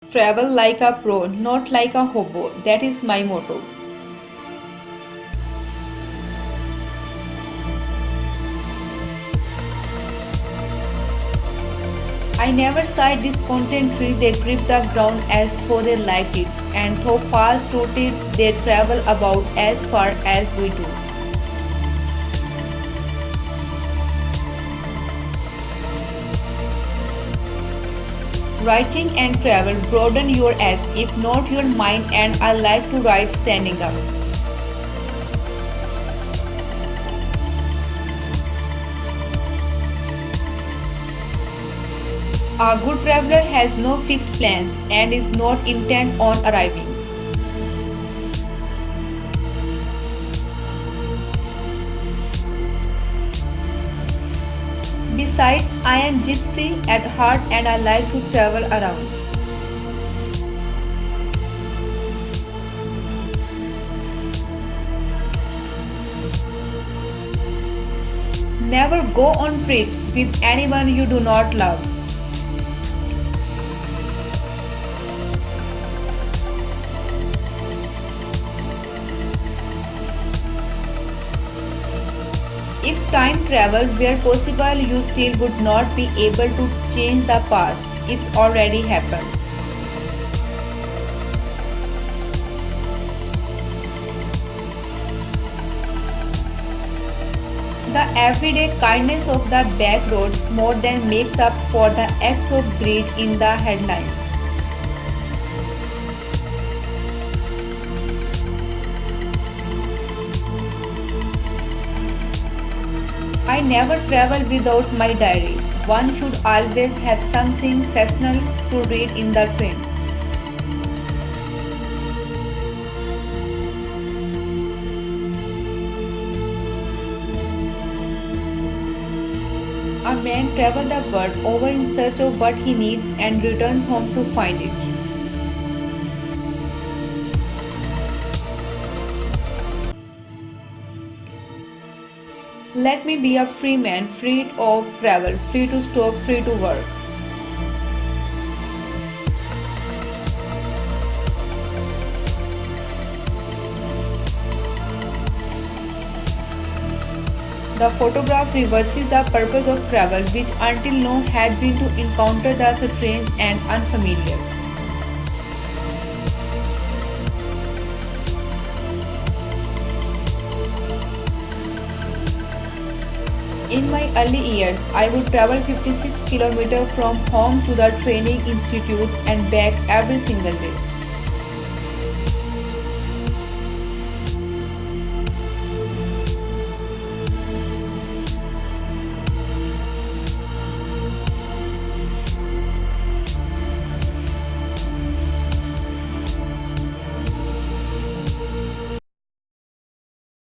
Travel like a pro, not like a hobo. That is my motto. I never saw this content tree they grip the ground as though they liked it, and though fast rooted they travel about as far as we do. Writing and travel broaden your eyes, if not your mind, and I like to write standing up. A good traveler has no fixed plans and is not intent on arriving. Besides, I am gypsy at heart and I like to travel around. Never go on trips with anyone you do not love. If time travel were possible, you still would not be able to change the past. It's already happened. The everyday kindness of the back roads more than makes up for the acts of greed in the headlines. I never travel without my diary. One should always have something seasonal to read in the train. A man travels the world over in search of what he needs and returns home to find it. Let me be a free man, free of travel, free to stop, free to work. The photograph reverses the purpose of travel, which until now had been to encounter the strange and unfamiliar. In my early years, I would travel 56 kilometers from home to the training institute and back every single day.